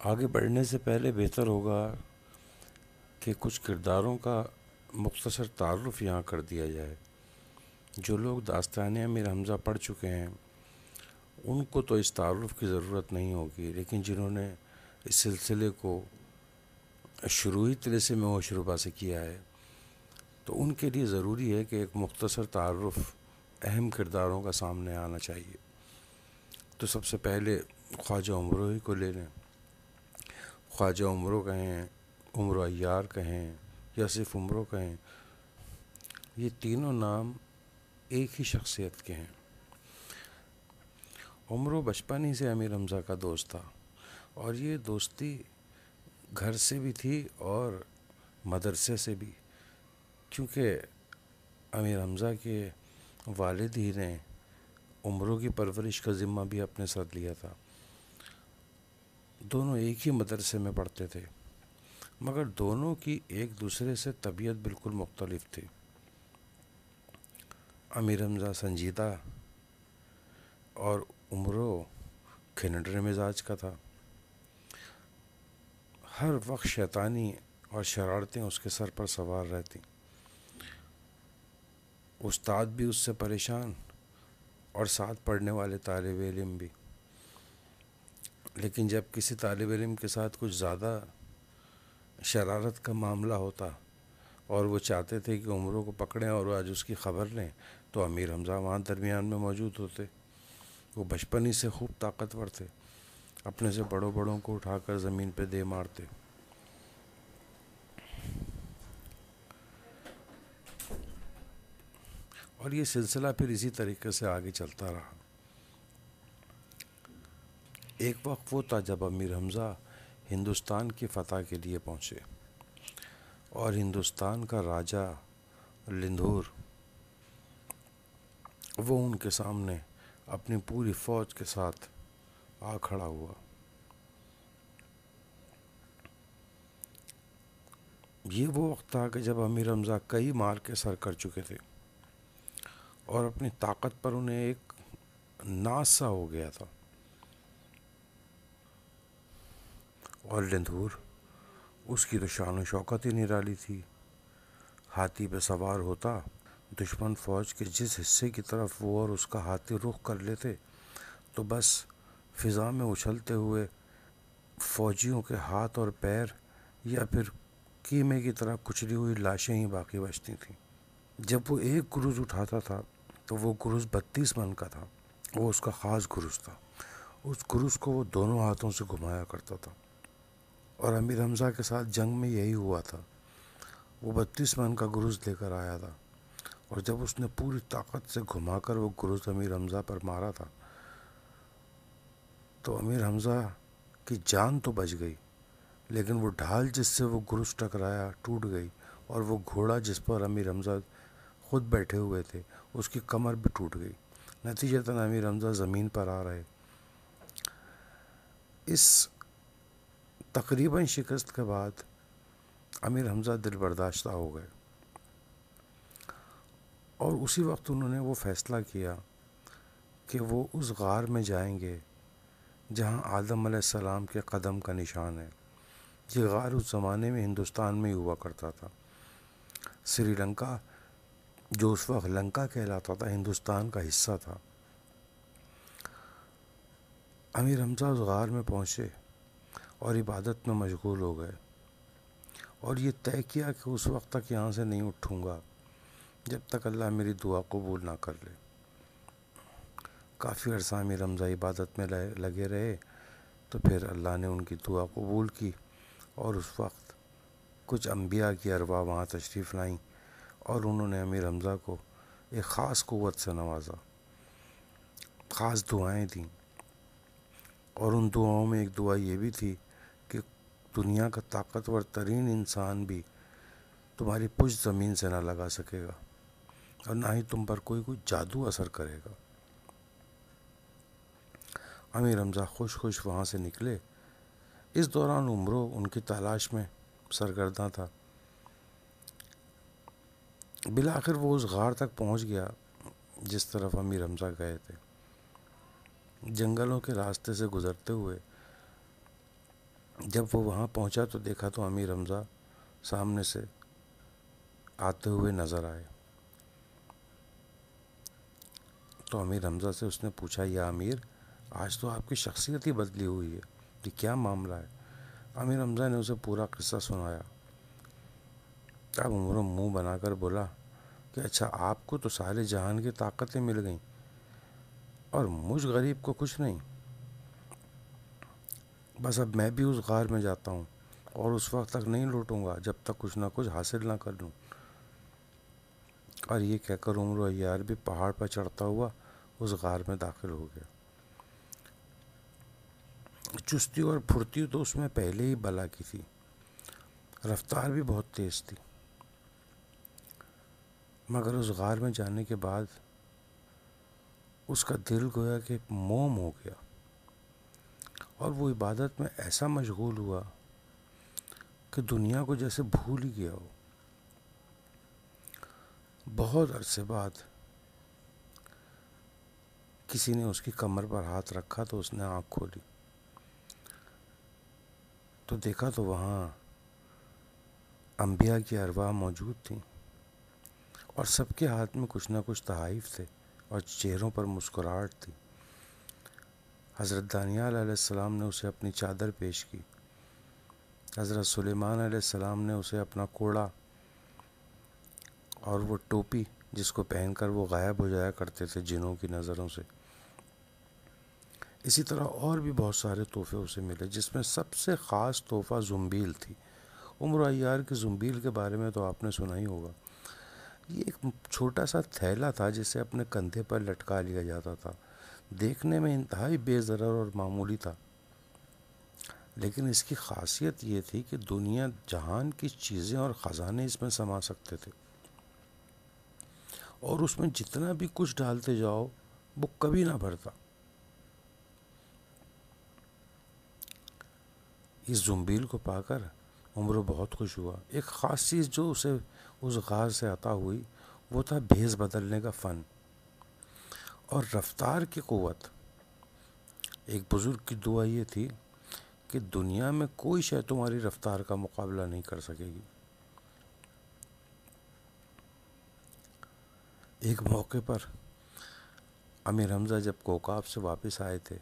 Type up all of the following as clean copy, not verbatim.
آگے بڑھنے سے پہلے بہتر ہوگا کہ کچھ کرداروں کا مختصر تعارف یہاں کر دیا جائے۔ جو لوگ داستان امیر حمزہ پڑھ چکے ہیں ان کو تو اس تعارف کی ضرورت نہیں ہوگی، لیکن جنہوں نے اس سلسلے کو شروعی طریقے میں شروع سے کیا ہے تو ان کے لیے ضروری ہے کہ ایک مختصر تعارف اہم کرداروں کا سامنے آنا چاہیے۔ تو سب سے پہلے خواجہ عمرو ہی کو لے لیں۔ خواجہ عمرو کہیں، عمرو عیار کہیں یا صرف عمرو کہیں، یہ تینوں نام ایک ہی شخصیت کے ہیں۔ عمرو بچپن ہی سے امیر حمزہ کا دوست تھا، اور یہ دوستی گھر سے بھی تھی اور مدرسے سے بھی، کیونکہ امیر حمزہ کے والد ہی نے عمرو کی پرورش کا ذمہ بھی اپنے ساتھ لیا تھا۔ دونوں ایک ہی مدرسے میں پڑھتے تھے، مگر دونوں کی ایک دوسرے سے طبیعت بالکل مختلف تھی۔ امیر حمزہ سنجیدہ اور عمرو کھنڈر مزاج کا تھا۔ ہر وقت شیطانی اور شرارتیں اس کے سر پر سوار رہتی۔ استاد بھی اس سے پریشان اور ساتھ پڑھنے والے طالب علم بھی، لیکن جب کسی طالب علم کے ساتھ کچھ زیادہ شرارت کا معاملہ ہوتا اور وہ چاہتے تھے کہ عمرو کو پکڑیں اور آج اس کی خبر لیں، تو امیر حمزہ وہاں درمیان میں موجود ہوتے۔ وہ بچپن ہی سے خوب طاقتور تھے، اپنے سے بڑوں کو اٹھا کر زمین پہ دے مارتے۔ اور یہ سلسلہ پھر اسی طریقے سے آگے چلتا رہا۔ ایک وقت وہ تھا جب امیر حمزہ ہندوستان کی فتح کے لیے پہنچے، اور ہندوستان کا راجہ لندھور وہ ان کے سامنے اپنی پوری فوج کے ساتھ آ کھڑا ہوا۔ یہ وہ وقت تھا کہ جب امیر حمزہ کئی مار کے سر کر چکے تھے اور اپنی طاقت پر انہیں ایک ناز سا ہو گیا تھا، اور لندھور اس کی تو شان و شوکت ہی نرالی تھی۔ ہاتھی پہ سوار ہوتا، دشمن فوج کے جس حصے کی طرف وہ اور اس کا ہاتھی رخ کر لیتے تو بس فضا میں اچھلتے ہوئے فوجیوں کے ہاتھ اور پیر یا پھر قیمے کی طرح کچلی ہوئی لاشیں ہی باقی بچتی تھیں۔ جب وہ ایک گروز اٹھاتا تھا تو وہ گروز 32 من کا تھا۔ وہ اس کا خاص گروز تھا۔ اس گروز کو وہ دونوں ہاتھوں سے گھمایا کرتا تھا، اور امیر حمزہ کے ساتھ جنگ میں یہی ہوا تھا۔ وہ 32 من کا گروز لے کر آیا تھا، اور جب اس نے پوری طاقت سے گھما کر وہ گروز امیر حمزہ پر مارا تھا تو امیر حمزہ کی جان تو بچ گئی، لیکن وہ ڈھال جس سے وہ گروز ٹکرایا ٹوٹ گئی، اور وہ گھوڑا جس پر امیر حمزہ خود بیٹھے ہوئے تھے اس کی کمر بھی ٹوٹ گئی۔ نتیجتاً امیر حمزہ زمین پر آ رہے۔ اس تقریباً شکست کے بعد امیر حمزہ دل برداشتہ ہو گئے، اور اسی وقت انہوں نے وہ فیصلہ کیا کہ وہ اس غار میں جائیں گے جہاں آدم علیہ السلام کے قدم کا نشان ہے۔ یہ غار اس زمانے میں ہندوستان میں ہی ہوا کرتا تھا۔ سری لنکا جو اس وقت لنکا کہلاتا تھا ہندوستان کا حصہ تھا۔ امیر حمزہ اس غار میں پہنچے اور عبادت میں مشغول ہو گئے، اور یہ طے کیا کہ اس وقت تک یہاں سے نہیں اٹھوں گا جب تک اللہ میری دعا قبول نہ کر لے۔ کافی عرصہ امیر حمزہ عبادت میں لگے رہے، تو پھر اللہ نے ان کی دعا قبول کی، اور اس وقت کچھ انبیاء کی ارواح وہاں تشریف لائیں، اور انہوں نے امیر حمزہ کو ایک خاص قوت سے نوازا، خاص دعائیں دیں، اور ان دعاؤں میں ایک دعا یہ بھی تھی کہ دنیا کا طاقتور ترین انسان بھی تمہاری پشت زمین سے نہ لگا سکے گا، اور نہ ہی تم پر کوئی جادو اثر کرے گا۔ امیر حمزہ خوش وہاں سے نکلے۔ اس دوران عمرو ان کی تلاش میں سرگرداں تھا۔ بالآخر وہ اس غار تک پہنچ گیا جس طرف امیر حمزہ گئے تھے۔ جنگلوں کے راستے سے گزرتے ہوئے جب وہ وہاں پہنچا تو دیکھا تو امیر حمزہ سامنے سے آتے ہوئے نظر آئے. تو امیر حمزہ سے اس نے پوچھا یا امیر آج تو آپ کی شخصیت ہی بدلی ہوئی ہے, یہ کیا معاملہ ہے؟ امیر حمزہ نے اسے پورا قصہ سنایا. اب عمرو منہ بنا کر بولا کہ اچھا آپ کو تو سارے جہان کی طاقتیں مل گئیں اور مجھ غریب کو کچھ نہیں. بس اب میں بھی اس غار میں جاتا ہوں اور اس وقت تک نہیں لوٹوں گا جب تک کچھ نہ کچھ حاصل نہ کر لوں. اور یہ کہہ کر عمرو عیار بھی پہاڑ پر چڑھتا ہوا اس غار میں داخل ہو گیا. چستی اور پھرتی تو اس میں پہلے ہی بلا کی تھی, رفتار بھی بہت تیز تھی, مگر اس غار میں جانے کے بعد اس کا دل گویا کہ موم ہو گیا اور وہ عبادت میں ایسا مشغول ہوا کہ دنیا کو جیسے بھول ہی گیا ہو. بہت عرصے بعد کسی نے اس کی کمر پر ہاتھ رکھا تو اس نے آنکھ کھولی تو دیکھا تو وہاں انبیاء کی ارواح موجود تھیں اور سب کے ہاتھ میں کچھ نہ کچھ تحائف تھے اور چہروں پر مسکراہٹ تھی. حضرت دانیال علیہ السلام نے اسے اپنی چادر پیش کی. حضرت سلیمان علیہ السلام نے اسے اپنا کوڑا اور وہ ٹوپی جس کو پہن کر وہ غائب ہو جایا کرتے تھے جنوں کی نظروں سے. اسی طرح اور بھی بہت سارے تحفے اسے ملے, جس میں سب سے خاص تحفہ زنبیل تھی. عمرو عیار کے زنبیل کے بارے میں تو آپ نے سنا ہی ہوگا. یہ ایک چھوٹا سا تھیلا تھا جسے اپنے کندھے پر لٹکا لیا جاتا تھا. دیکھنے میں انتہائی بے ضرر اور معمولی تھا, لیکن اس کی خاصیت یہ تھی کہ دنیا جہان کی چیزیں اور خزانے اس میں سما سکتے تھے اور اس میں جتنا بھی کچھ ڈالتے جاؤ وہ کبھی نہ بھرتا. اس زنبیل کو پا کر عمرو بہت خوش ہوا. ایک خاص چیز جو اسے اس غار سے عطا ہوئی وہ تھا بھیس بدلنے کا فن اور رفتار کی قوت. ایک بزرگ کی دعا یہ تھی کہ دنیا میں کوئی شے تمہاری رفتار کا مقابلہ نہیں کر سکے گی. ایک موقع پر امیر حمزہ جب کوکاب سے واپس آئے تھے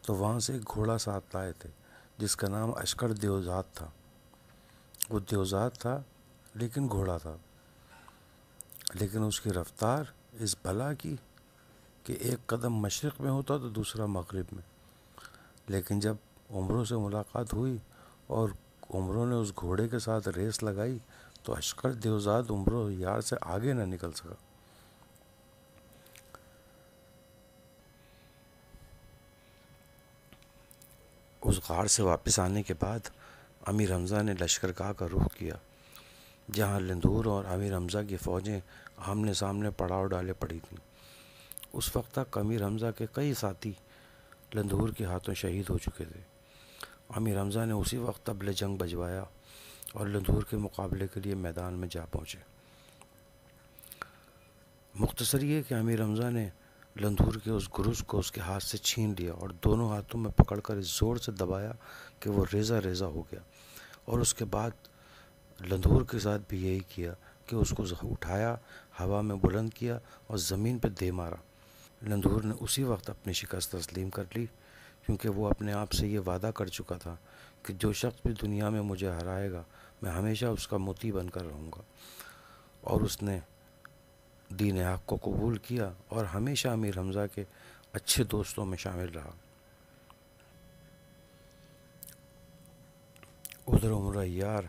تو وہاں سے ایک گھوڑا ساتھ لائے تھے جس کا نام اشکر دیوزاد تھا. وہ دیوزاد تھا لیکن گھوڑا تھا, لیکن اس کی رفتار اس بلا کی کہ ایک قدم مشرق میں ہوتا تو دوسرا مغرب میں. لیکن جب عمرو سے ملاقات ہوئی اور عمرو نے اس گھوڑے کے ساتھ ریس لگائی تو اشکر دیوزاد عمرو یار سے آگے نہ نکل سکا. اس غار سے واپس آنے کے بعد امیر حمزہ نے لشکرگاہ کا رخ کیا جہاں لندھور اور امیر حمزہ کی فوجیں آمنے سامنے پڑاؤ ڈالے پڑی تھیں. اس وقت تک امیر حمزہ کے کئی ساتھی لندھور کے ہاتھوں شہید ہو چکے تھے. امیر حمزہ نے اسی وقت طبل جنگ بجوایا اور لندھور کے مقابلے کے لیے میدان میں جا پہنچے. مختصر یہ کہ امیر حمزہ نے لندھور کے اس گرز کو اس کے ہاتھ سے چھین لیا اور دونوں ہاتھوں میں پکڑ کر اس زور سے دبایا کہ وہ ریزہ ریزہ ہو گیا, اور اس کے بعد لندھور کے ساتھ بھی یہی کیا کہ اس کو اٹھایا, ہوا میں بلند کیا اور زمین پہ دے مارا. لندھور نے اسی وقت اپنی شکست تسلیم کر لی, کیونکہ وہ اپنے آپ سے یہ وعدہ کر چکا تھا کہ جو شخص بھی دنیا میں مجھے ہرائے گا میں ہمیشہ اس کا مطیع بن کر رہوں گا. اور اس نے دین حق کو قبول کیا اور ہمیشہ امیر حمزہ کے اچھے دوستوں میں شامل رہا. ادھر عمرو عیار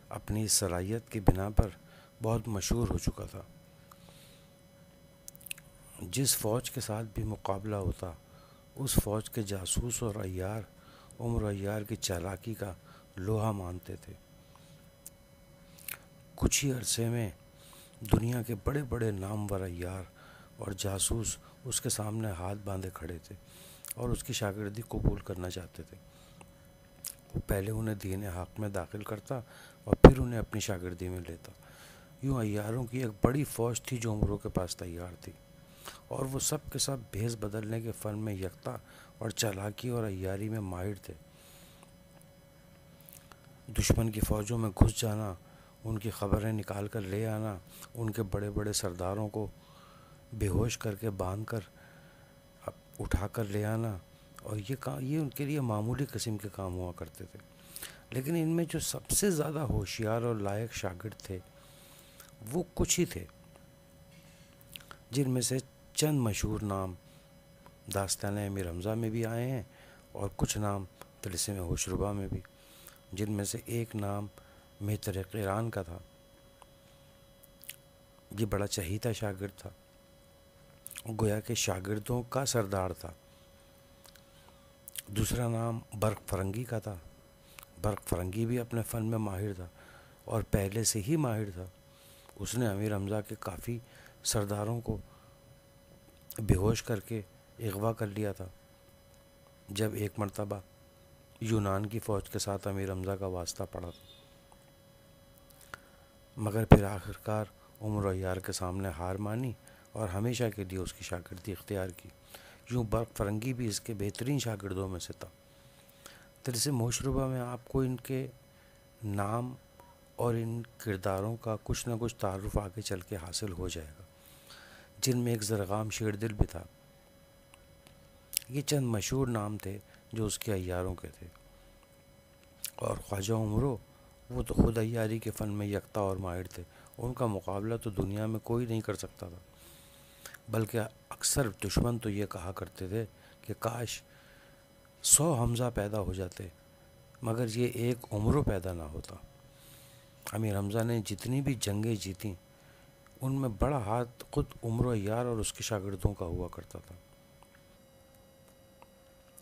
اپنی صلاحیت کی بنا پر بہت مشہور ہو چکا تھا. جس فوج کے ساتھ بھی مقابلہ ہوتا اس فوج کے جاسوس اور عیار عمرو عیار کی چالاکی کا لوہا مانتے تھے. کچھ ہی عرصے میں دنیا کے بڑے بڑے نامور عیار اور جاسوس اس کے سامنے ہاتھ باندھے کھڑے تھے اور اس کی شاگردی قبول کرنا چاہتے تھے. وہ پہلے انہیں دین حق میں داخل کرتا اور پھر انہیں اپنی شاگردی میں لیتا. یوں عیاروں کی ایک بڑی فوج تھی جو عمرو کے پاس تیار تھی, اور وہ سب کے سب بھیس بدلنے کے فن میں یکتا اور چالاکی اور عیاری میں ماہر تھے. دشمن کی فوجوں میں گھس جانا، ان کی خبریں نکال کر لے آنا، ان کے بڑے بڑے سرداروں کو بے ہوش کر کے باندھ کر اٹھا کر لے آنا، اور یہ ان کے لیے معمولی قسم کے کام ہوا کرتے تھے۔ لیکن ان میں جو سب سے زیادہ ہوشیار اور لائق شاگرد تھے وہ کچھ ہی تھے، جن میں سے چند مشہور نام داستان امیر حمزہ میں بھی آئے ہیں اور کچھ نام طلسم ہوشربا میں بھی، جن میں سے ایک نام مہتر قیران کا تھا۔ یہ بڑا چہیتا شاگرد تھا، گویا کہ شاگردوں کا سردار تھا۔ دوسرا نام برق فرنگی کا تھا۔ برق فرنگی بھی اپنے فن میں ماہر تھا اور پہلے سے ہی ماہر تھا۔ اس نے امیر حمزہ کے کافی سرداروں کو بے ہوش کر کے اغوا کر لیا تھا۔ جب ایک مرتبہ یونان کی فوج کے ساتھ امیر حمزہ کا واسطہ پڑا تھا، مگر پھر آخرکار عمر و عیار کے سامنے ہار مانی اور ہمیشہ کے لیے اس کی شاگردی اختیار کی۔ یوں برق فرنگی بھی اس کے بہترین شاگردوں میں سے تھا۔ طلسم ہوشربا میں آپ کو ان کے نام اور ان کرداروں کا کچھ نہ کچھ تعارف آگے چل کے حاصل ہو جائے گا، جن میں ایک زرغام شیردل بھی تھا۔ یہ چند مشہور نام تھے جو اس کے عیاروں کے تھے، اور خواجہ عمرو وہ تو خود عیاری کے فن میں یکتا اور ماہر تھے۔ ان کا مقابلہ تو دنیا میں کوئی نہیں کر سکتا تھا، بلکہ اکثر دشمن تو یہ کہا کرتے تھے کہ کاش 100 حمزہ پیدا ہو جاتے مگر یہ ایک عمرو پیدا نہ ہوتا۔ امیر حمزہ نے جتنی بھی جنگیں جیتیں ان میں بڑا ہاتھ خود عمرو عیار اور اس کے شاگردوں کا ہوا کرتا تھا۔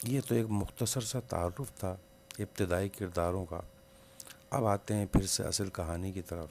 یہ تو ایک مختصر سا تعارف تھا ابتدائی کرداروں کا۔ اب آتے ہیں پھر سے اصل کہانی کی طرف۔